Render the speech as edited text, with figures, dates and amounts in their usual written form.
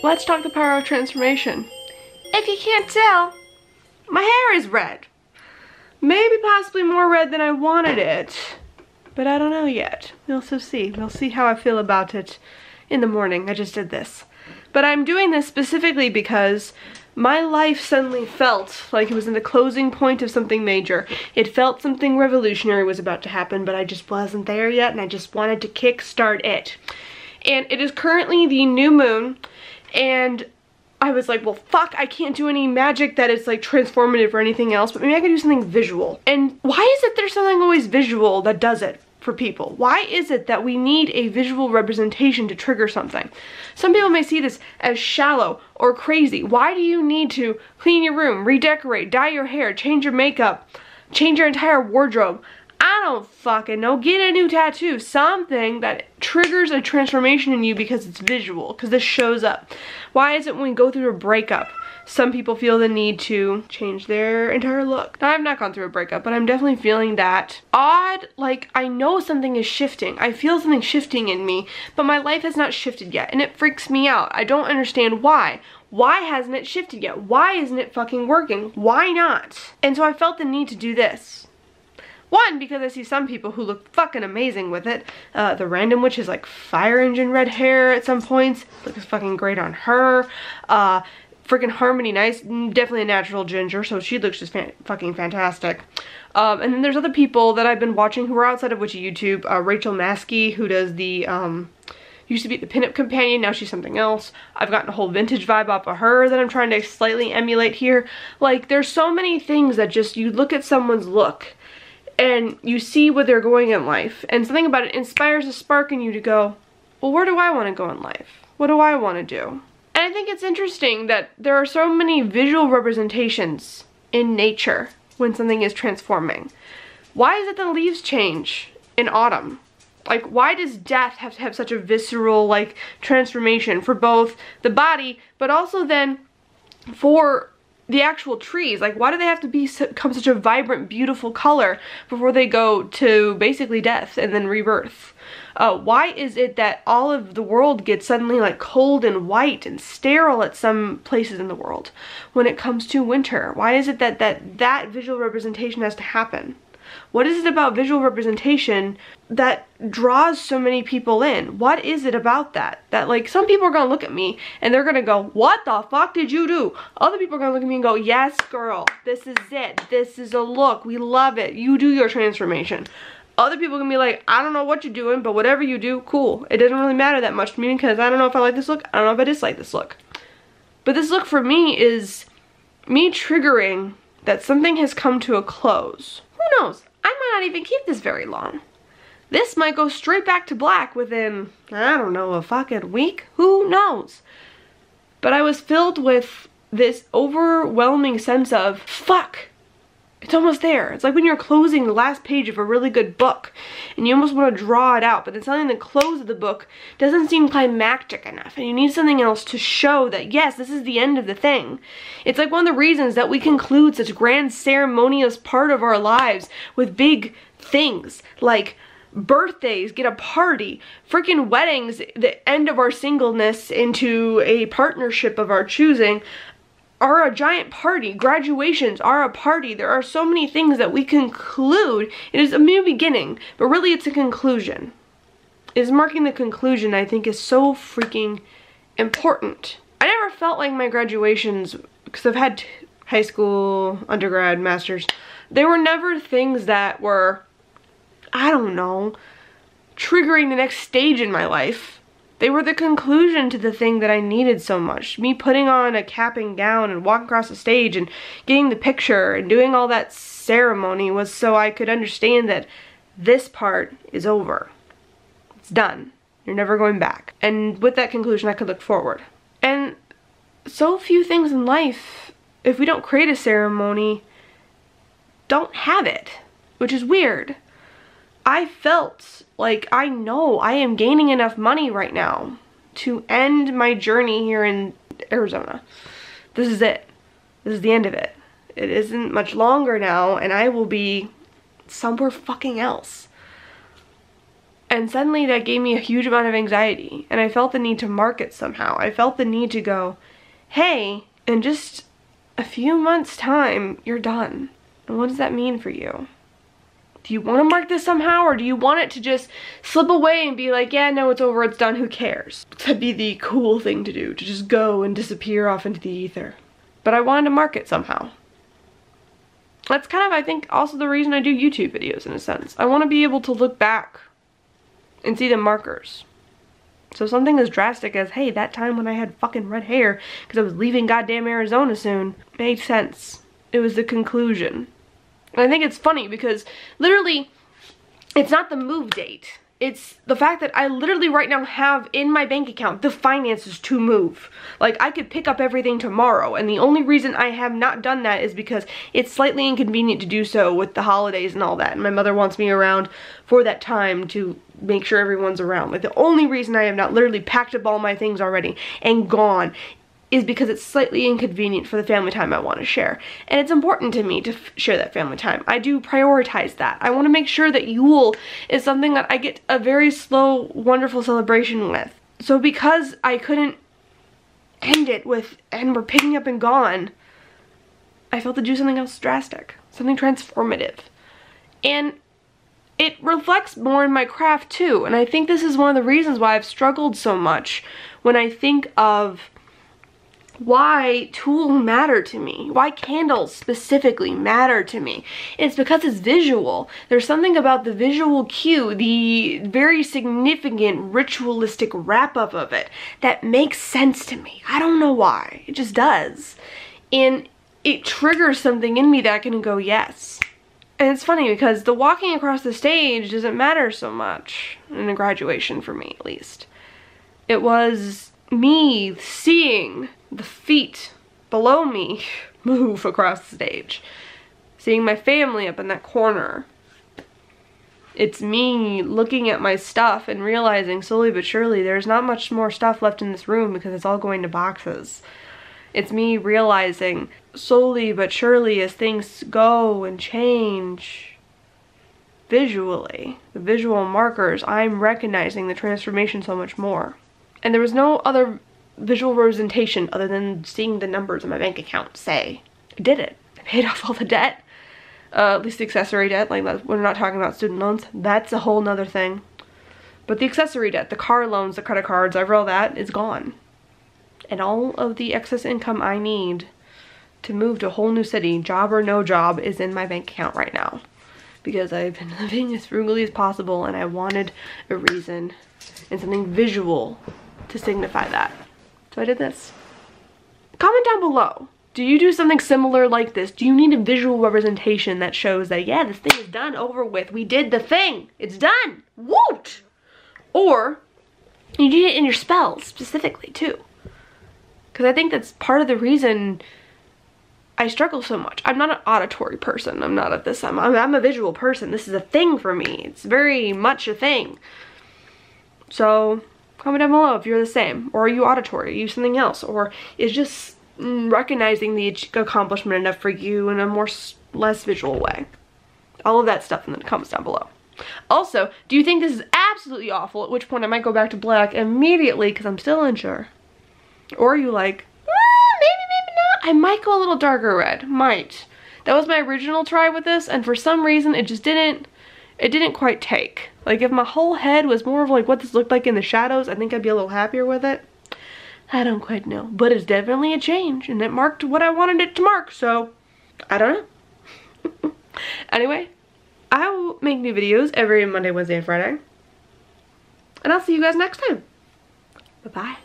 let's talk the power of transformation. If you can't tell, my hair is red. Maybe possibly more red than I wanted it, but I don't know yet. We'll see. We'll see how I feel about it in the morning. I just did this. But I'm doing this specifically because my life suddenly felt like it was in the closing point of something major. It felt something revolutionary was about to happen, but I just wasn't there yet, and I just wanted to kickstart it. And it is currently the new moon, and I was like, well, fuck, I can't do any magic that is like transformative or anything else, but maybe I could do something visual. And why is it there's something always visual that does it for people? Why is it that we need a visual representation to trigger something? Some people may see this as shallow or crazy. Why do you need to clean your room, redecorate, dye your hair, change your makeup, change your entire wardrobe? I don't fucking know. Get a new tattoo. Something that triggers a transformation in you because it's visual, because this shows up. Why is it when we go through a breakup, some people feel the need to change their entire look? Now, I've not gone through a breakup, but I'm definitely feeling that odd, like I know something is shifting. I feel something shifting in me, but my life has not shifted yet, and it freaks me out. I don't understand why. Why hasn't it shifted yet? Why isn't it fucking working? Why not? And so I felt the need to do this. One, because I see some people who look fucking amazing with it. The random witch has like fire engine red hair at some points. Looks fucking great on her. Freaking Harmony Nice, definitely a natural ginger, so she looks just fucking fantastic. And then there's other people that I've been watching who are outside of witchy YouTube. Rachel Maskey, who does the, used to be the pinup companion, now she's something else. I've gotten a whole vintage vibe off of her that I'm trying to slightly emulate here. Like, there's so many things that just, you look at someone's look, and you see where they're going in life, and something about it inspires a spark in you to go, well, where do I want to go in life? What do I want to do? And I think it's interesting that there are so many visual representations in nature when something is transforming. Why is it the leaves change in autumn? Like, why does death have to have such a visceral, like, transformation for both the body, but also then for the actual trees? Like, why do they have to become such a vibrant, beautiful color before they go to basically death and then rebirth? Why is it that all of the world gets suddenly like cold and white and sterile at some places in the world when it comes to winter? Why is it that visual representation has to happen? What is it about visual representation that draws so many people in? What is it about that? That, like, some people are gonna look at me and they're gonna go, what the fuck did you do? Other people are gonna look at me and go, yes, girl, this is it. This is a look. We love it. You do your transformation. Other people can be like, I don't know what you're doing, but whatever you do, cool. It doesn't really matter that much to me because I don't know if I like this look. I don't know if I dislike this look. But this look for me is me triggering that something has come to a close. Who knows? I might not even keep this very long. This might go straight back to black within, I don't know, a fucking week? Who knows? But I was filled with this overwhelming sense of, fuck, it's almost there. It's like when you're closing the last page of a really good book and you almost want to draw it out, but then something the close of the book doesn't seem climactic enough and you need something else to show that, yes, this is the end of the thing. It's like one of the reasons that we conclude such grand ceremonious part of our lives with big things like birthdays, get a party, freaking weddings, the end of our singleness into a partnership of our choosing, are a giant party. Graduations are a party. There are so many things that we conclude. It is a new beginning, but really it's a conclusion. It is marking the conclusion I think is so freaking important. I never felt like my graduations, because I've had high school, undergrad, masters, they were never things that were, I don't know, triggering the next stage in my life. They were the conclusion to the thing that I needed so much. Me putting on a cap and gown and walking across the stage and getting the picture and doing all that ceremony was so I could understand that this part is over. It's done. You're never going back. And with that conclusion, I could look forward. And so few things in life, if we don't create a ceremony, don't have it, which is weird. I felt like I know I am gaining enough money right now to end my journey here in Arizona. This is it. This is the end of it. It isn't much longer now and I will be somewhere fucking else. And suddenly that gave me a huge amount of anxiety, and I felt the need to mark it somehow. I felt the need to go, hey, in just a few months' time, you're done. And what does that mean for you? Do you want to mark this somehow, or do you want it to just slip away and be like, yeah, no, it's over, it's done, who cares? That'd be the cool thing to do, to just go and disappear off into the ether. But I wanted to mark it somehow. That's kind of, I think, also the reason I do YouTube videos, in a sense. I want to be able to look back and see the markers. So something as drastic as, hey, that time when I had fucking red hair because I was leaving goddamn Arizona soon, made sense. It was the conclusion. And I think it's funny because literally, it's not the move date. It's the fact that I literally right now have in my bank account the finances to move. Like, I could pick up everything tomorrow, and the only reason I have not done that is because it's slightly inconvenient to do so with the holidays and all that, and my mother wants me around for that time to make sure everyone's around. Like, the only reason I have not literally packed up all my things already and gone is because it's slightly inconvenient for the family time I want to share. And it's important to me to share that family time. I do prioritize that. I want to make sure that Yule is something that I get a very slow, wonderful celebration with. So because I couldn't end it with, and we're picking up and gone, I felt to do something else drastic, something transformative. And it reflects more in my craft too. And I think this is one of the reasons why I've struggled so much when I think of why tulle matter to me, why candles specifically matter to me. It's because it's visual. There's something about the visual cue, the very significant ritualistic wrap-up of it, that makes sense to me. I don't know why. It just does. And it triggers something in me that I can go, yes. And it's funny because the walking across the stage doesn't matter so much in a graduation, for me at least. It was me seeing the feet below me move across the stage. Seeing my family up in that corner. It's me looking at my stuff and realizing slowly but surely there's not much more stuff left in this room because it's all going to boxes. It's me realizing slowly but surely as things go and change visually, the visual markers, I'm recognizing the transformation so much more. And there was no other visual representation other than seeing the numbers in my bank account say, I did it. I paid off all the debt. At least the accessory debt, like we're not talking about student loans. That's a whole nother thing. But the accessory debt, the car loans, the credit cards, all that is gone. And all of the excess income I need to move to a whole new city, job or no job, is in my bank account right now. Because I've been living as frugally as possible and I wanted a reason and something visual to signify that. So I did this. Comment down below. Do you do something similar like this? Do you need a visual representation that shows that, yeah, this thing is done, over with, we did the thing, it's done, woot! Or you need it in your spells specifically too. Because I think that's part of the reason I struggle so much. I'm not an auditory person. I'm not at this. I'm a visual person. This is a thing for me. It's very much a thing. So comment down below if you're the same, or are you auditory, are you something else, or is just recognizing the accomplishment enough for you in a less visual way. All of that stuff in the comments down below. Also, do you think this is absolutely awful, at which point I might go back to black immediately because I'm still unsure? Or are you like, maybe not, I might go a little darker red, might. That was my original try with this, and for some reason it just didn't quite take. Like, if my whole head was more of like what this looked like in the shadows, I think I'd be a little happier with it. I don't quite know, but it's definitely a change, and it marked what I wanted it to mark, so I don't know. Anyway, I will make new videos every Monday, Wednesday, and Friday, and I'll see you guys next time. Bye-bye.